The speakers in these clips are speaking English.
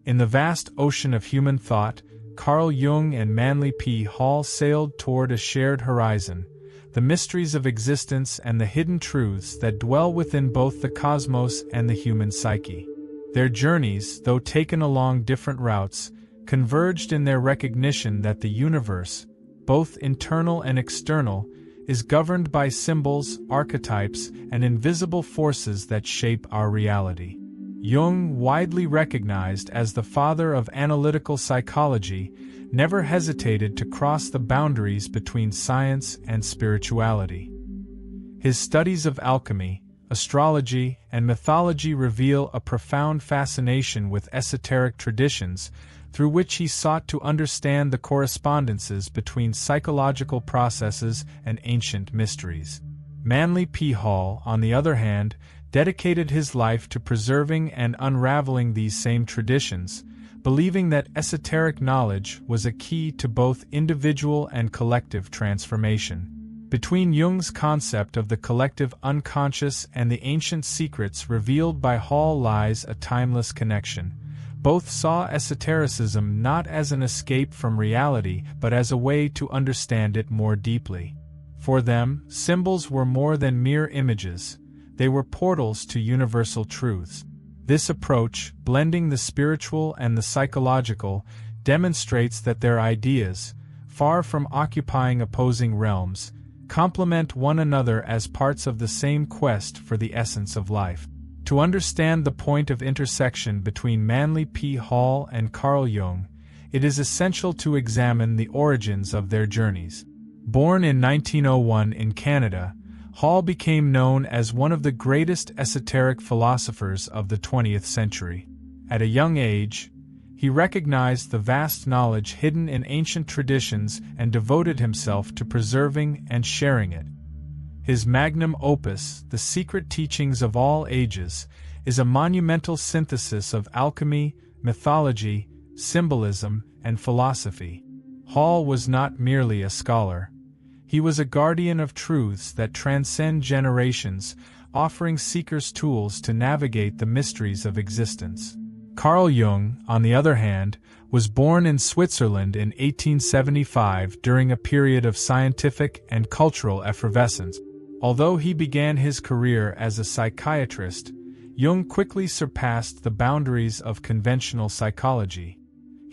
In the vast ocean of human thought, Carl Jung and Manly P. Hall sailed toward a shared horizon, the mysteries of existence and the hidden truths that dwell within both the cosmos and the human psyche. Their journeys, though taken along different routes, converged in their recognition that the universe, both internal and external, is governed by symbols, archetypes, and invisible forces that shape our reality. Jung, widely recognized as the father of analytical psychology, never hesitated to cross the boundaries between science and spirituality. His studies of alchemy, astrology, and mythology reveal a profound fascination with esoteric traditions, through which he sought to understand the correspondences between psychological processes and ancient mysteries. Manly P. Hall, on the other hand, dedicated his life to preserving and unraveling these same traditions, believing that esoteric knowledge was a key to both individual and collective transformation. Between Jung's concept of the collective unconscious and the ancient secrets revealed by Hall lies a timeless connection. Both saw esotericism not as an escape from reality but as a way to understand it more deeply. For them, symbols were more than mere images. They were portals to universal truths. This approach, blending the spiritual and the psychological, demonstrates that their ideas, far from occupying opposing realms, complement one another as parts of the same quest for the essence of life. To understand the point of intersection between Manly P. Hall and Carl Jung, it is essential to examine the origins of their journeys. Born in 1901 in Canada, Hall became known as one of the greatest esoteric philosophers of the 20th century. At a young age, he recognized the vast knowledge hidden in ancient traditions and devoted himself to preserving and sharing it. His magnum opus, The Secret Teachings of All Ages, is a monumental synthesis of alchemy, mythology, symbolism, and philosophy. Hall was not merely a scholar. He was a guardian of truths that transcend generations, offering seekers tools to navigate the mysteries of existence. Carl Jung, on the other hand, was born in Switzerland in 1875 during a period of scientific and cultural effervescence. Although he began his career as a psychiatrist, Jung quickly surpassed the boundaries of conventional psychology.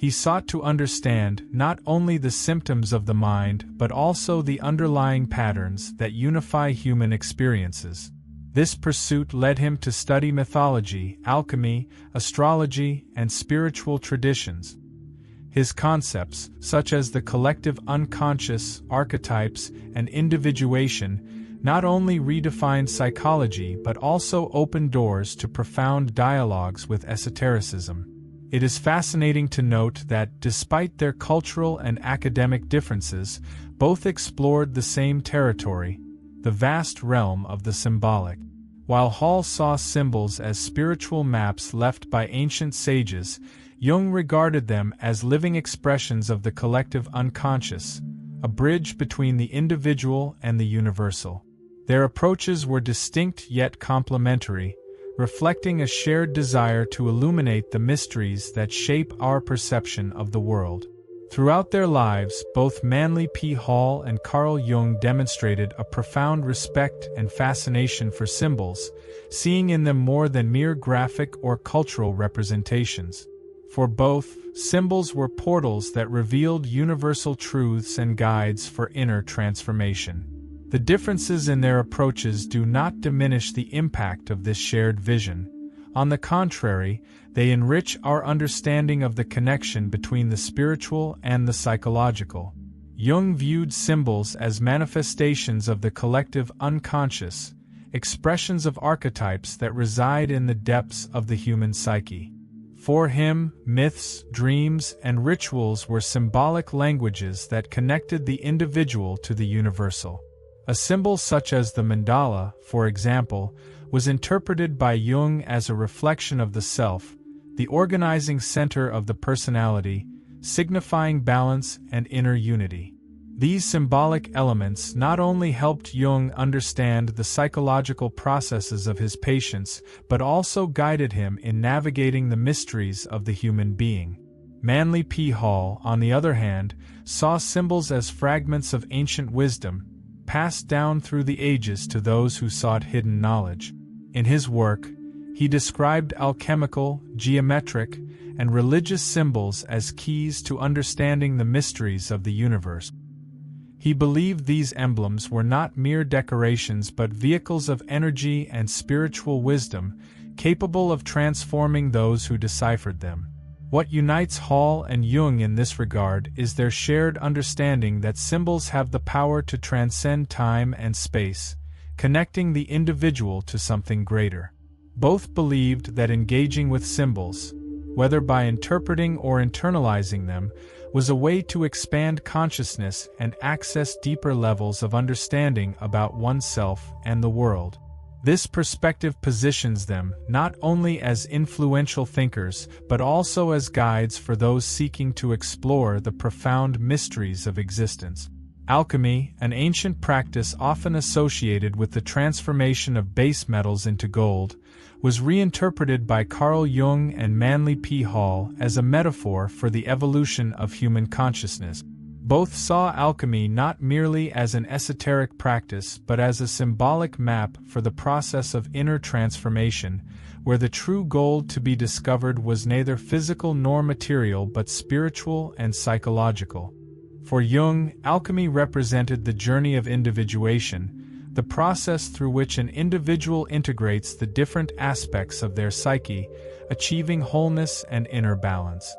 He sought to understand not only the symptoms of the mind but also the underlying patterns that unify human experiences. This pursuit led him to study mythology, alchemy, astrology, and spiritual traditions. His concepts, such as the collective unconscious, archetypes, and individuation, not only redefined psychology but also opened doors to profound dialogues with esotericism. It is fascinating to note that, despite their cultural and academic differences, both explored the same territory, the vast realm of the symbolic. While Hall saw symbols as spiritual maps left by ancient sages, Jung regarded them as living expressions of the collective unconscious, a bridge between the individual and the universal. Their approaches were distinct yet complementary, reflecting a shared desire to illuminate the mysteries that shape our perception of the world. Throughout their lives, both Manly P. Hall and Carl Jung demonstrated a profound respect and fascination for symbols, seeing in them more than mere graphic or cultural representations. For both, symbols were portals that revealed universal truths and guides for inner transformation. The differences in their approaches do not diminish the impact of this shared vision. On the contrary, they enrich our understanding of the connection between the spiritual and the psychological. Jung viewed symbols as manifestations of the collective unconscious, expressions of archetypes that reside in the depths of the human psyche. For him, myths, dreams, and rituals were symbolic languages that connected the individual to the universal. A symbol such as the mandala, for example, was interpreted by Jung as a reflection of the self, the organizing center of the personality, signifying balance and inner unity. These symbolic elements not only helped Jung understand the psychological processes of his patients, but also guided him in navigating the mysteries of the human being. Manly P. Hall, on the other hand, saw symbols as fragments of ancient wisdom, passed down through the ages to those who sought hidden knowledge. In his work, he described alchemical, geometric, and religious symbols as keys to understanding the mysteries of the universe. He believed these emblems were not mere decorations but vehicles of energy and spiritual wisdom, capable of transforming those who deciphered them. What unites Hall and Jung in this regard is their shared understanding that symbols have the power to transcend time and space, connecting the individual to something greater. Both believed that engaging with symbols, whether by interpreting or internalizing them, was a way to expand consciousness and access deeper levels of understanding about oneself and the world. This perspective positions them not only as influential thinkers but also as guides for those seeking to explore the profound mysteries of existence. Alchemy, an ancient practice often associated with the transformation of base metals into gold, was reinterpreted by Carl Jung and Manly P. Hall as a metaphor for the evolution of human consciousness. Both saw alchemy not merely as an esoteric practice but as a symbolic map for the process of inner transformation, where the true gold to be discovered was neither physical nor material but spiritual and psychological. For Jung, alchemy represented the journey of individuation, the process through which an individual integrates the different aspects of their psyche, achieving wholeness and inner balance.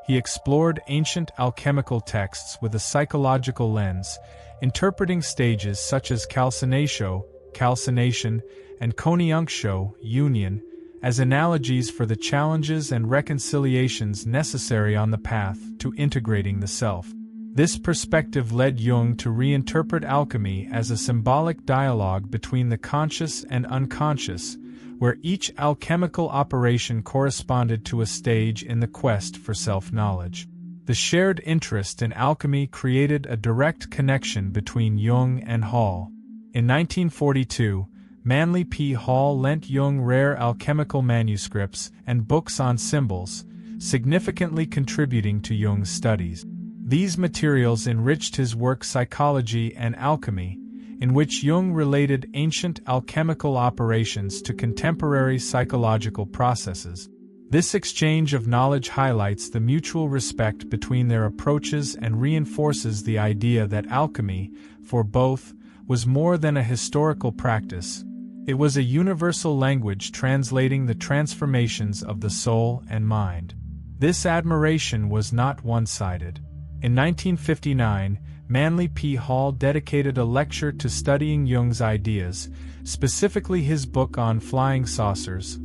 He explored ancient alchemical texts with a psychological lens, interpreting stages such as calcinatio, calcination, and coniunctio, union, as analogies for the challenges and reconciliations necessary on the path to integrating the self. This perspective led Jung to reinterpret alchemy as a symbolic dialogue between the conscious and unconscious, where each alchemical operation corresponded to a stage in the quest for self-knowledge. The shared interest in alchemy created a direct connection between Jung and Hall. In 1942, Manly P. Hall lent Jung rare alchemical manuscripts and books on symbols, significantly contributing to Jung's studies. These materials enriched his work Psychology and Alchemy, in which Jung related ancient alchemical operations to contemporary psychological processes. This exchange of knowledge highlights the mutual respect between their approaches and reinforces the idea that alchemy, for both, was more than a historical practice. It was a universal language translating the transformations of the soul and mind. This admiration was not one-sided. In 1959, Manly P. Hall dedicated a lecture to studying Jung's ideas, specifically his book on flying saucers,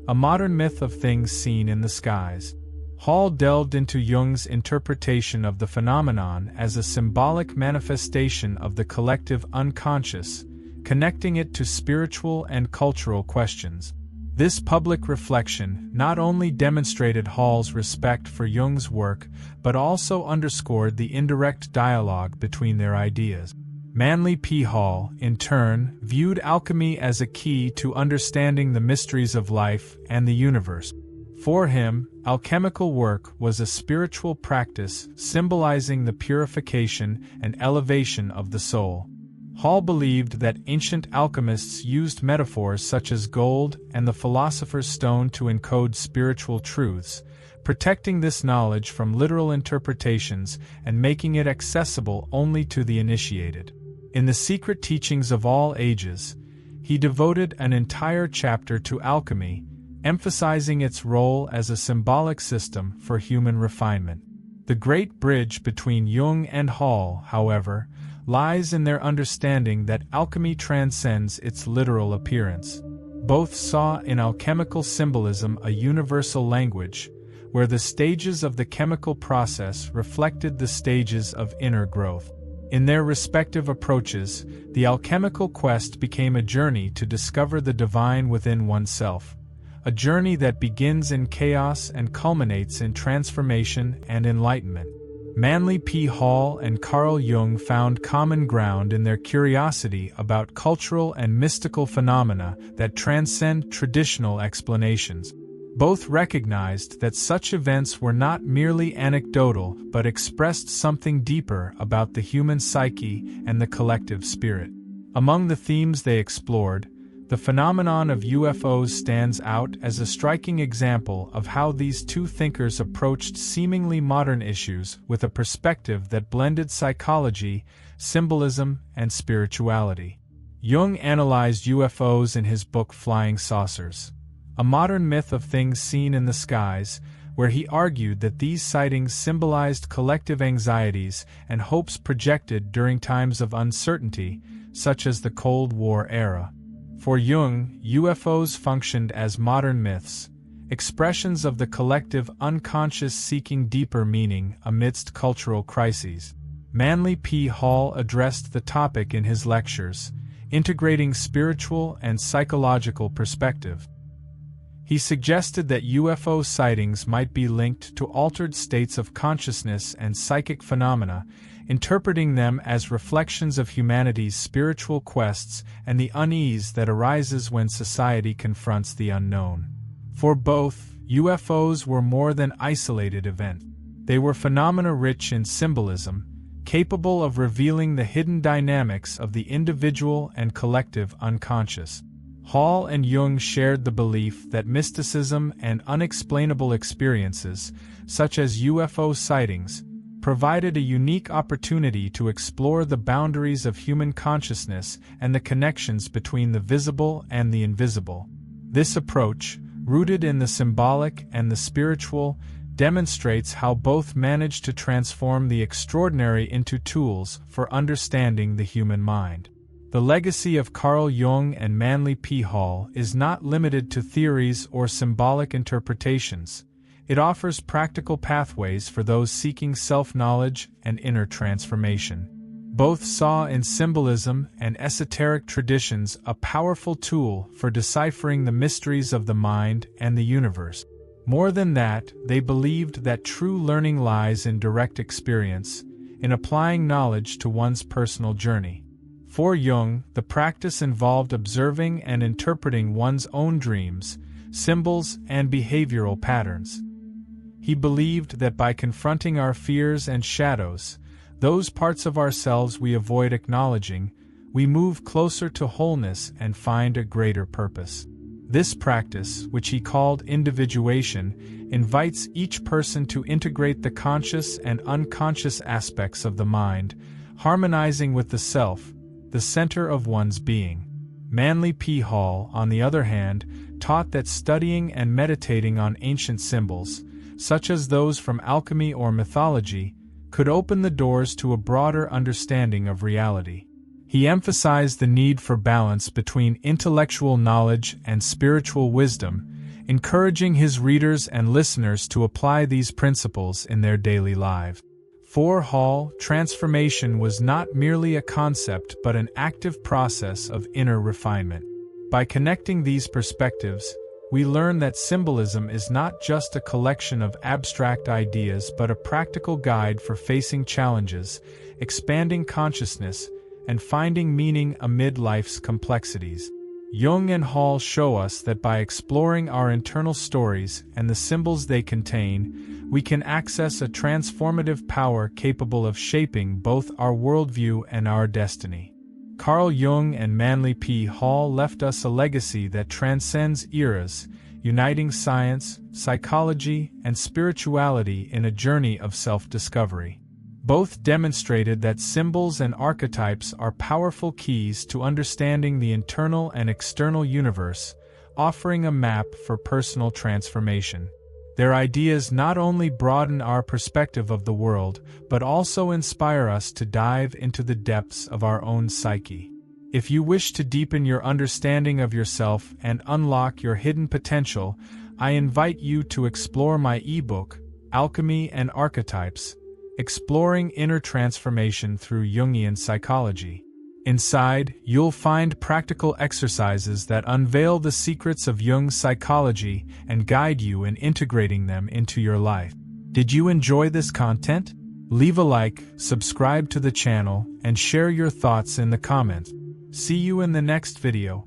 a modern myth of things seen in the skies. Hall delved into Jung's interpretation of the phenomenon as a symbolic manifestation of the collective unconscious, connecting it to spiritual and cultural questions. This public reflection not only demonstrated Hall's respect for Jung's work but also underscored the indirect dialogue between their ideas. Manly P. Hall, in turn, viewed alchemy as a key to understanding the mysteries of life and the universe. For him, alchemical work was a spiritual practice symbolizing the purification and elevation of the soul. Hall believed that ancient alchemists used metaphors such as gold and the philosopher's stone to encode spiritual truths, protecting this knowledge from literal interpretations and making it accessible only to the initiated. In The Secret Teachings of All Ages, he devoted an entire chapter to alchemy, emphasizing its role as a symbolic system for human refinement. The great bridge between Jung and Hall, however, lies in their understanding that alchemy transcends its literal appearance. Both saw in alchemical symbolism a universal language, where the stages of the chemical process reflected the stages of inner growth. In their respective approaches, the alchemical quest became a journey to discover the divine within oneself, a journey that begins in chaos and culminates in transformation and enlightenment. Manly P. Hall and Carl Jung found common ground in their curiosity about cultural and mystical phenomena that transcend traditional explanations. Both recognized that such events were not merely anecdotal but expressed something deeper about the human psyche and the collective spirit. Among the themes they explored, the phenomenon of UFOs stands out as a striking example of how these two thinkers approached seemingly modern issues with a perspective that blended psychology, symbolism, and spirituality. Jung analyzed UFOs in his book Flying Saucers, a modern myth of things seen in the skies, where he argued that these sightings symbolized collective anxieties and hopes projected during times of uncertainty, such as the Cold War era. For Jung, UFOs functioned as modern myths, expressions of the collective unconscious seeking deeper meaning amidst cultural crises. Manly P. Hall addressed the topic in his lectures, integrating spiritual and psychological perspective. He suggested that UFO sightings might be linked to altered states of consciousness and psychic phenomena, interpreting them as reflections of humanity's spiritual quests and the unease that arises when society confronts the unknown. For both, UFOs were more than isolated events. They were phenomena rich in symbolism, capable of revealing the hidden dynamics of the individual and collective unconscious. Hall and Jung shared the belief that mysticism and unexplainable experiences, such as UFO sightings, provided a unique opportunity to explore the boundaries of human consciousness and the connections between the visible and the invisible. This approach, rooted in the symbolic and the spiritual, demonstrates how both managed to transform the extraordinary into tools for understanding the human mind. The legacy of Carl Jung and Manly P. Hall is not limited to theories or symbolic interpretations. It offers practical pathways for those seeking self-knowledge and inner transformation. Both saw in symbolism and esoteric traditions a powerful tool for deciphering the mysteries of the mind and the universe. More than that, they believed that true learning lies in direct experience, in applying knowledge to one's personal journey. For Jung, the practice involved observing and interpreting one's own dreams, symbols, and behavioral patterns. He believed that by confronting our fears and shadows, those parts of ourselves we avoid acknowledging, we move closer to wholeness and find a greater purpose. This practice, which he called individuation, invites each person to integrate the conscious and unconscious aspects of the mind, harmonizing with the self, the center of one's being. Manly P. Hall, on the other hand, taught that studying and meditating on ancient symbols, such as those from alchemy or mythology, could open the doors to a broader understanding of reality. He emphasized the need for balance between intellectual knowledge and spiritual wisdom, encouraging his readers and listeners to apply these principles in their daily lives. For Hall, transformation was not merely a concept but an active process of inner refinement. By connecting these perspectives, we learn that symbolism is not just a collection of abstract ideas but a practical guide for facing challenges, expanding consciousness, and finding meaning amid life's complexities. Jung and Hall show us that by exploring our internal stories and the symbols they contain, we can access a transformative power capable of shaping both our worldview and our destiny. Carl Jung and Manly P. Hall left us a legacy that transcends eras, uniting science, psychology, and spirituality in a journey of self-discovery. Both demonstrated that symbols and archetypes are powerful keys to understanding the internal and external universe, offering a map for personal transformation. Their ideas not only broaden our perspective of the world, but also inspire us to dive into the depths of our own psyche. If you wish to deepen your understanding of yourself and unlock your hidden potential, I invite you to explore my ebook, Alchemy and Archetypes: Exploring Inner Transformation Through Jungian Psychology. Inside, you'll find practical exercises that unveil the secrets of Jung's psychology and guide you in integrating them into your life. Did you enjoy this content? Leave a like, subscribe to the channel, and share your thoughts in the comments. See you in the next video.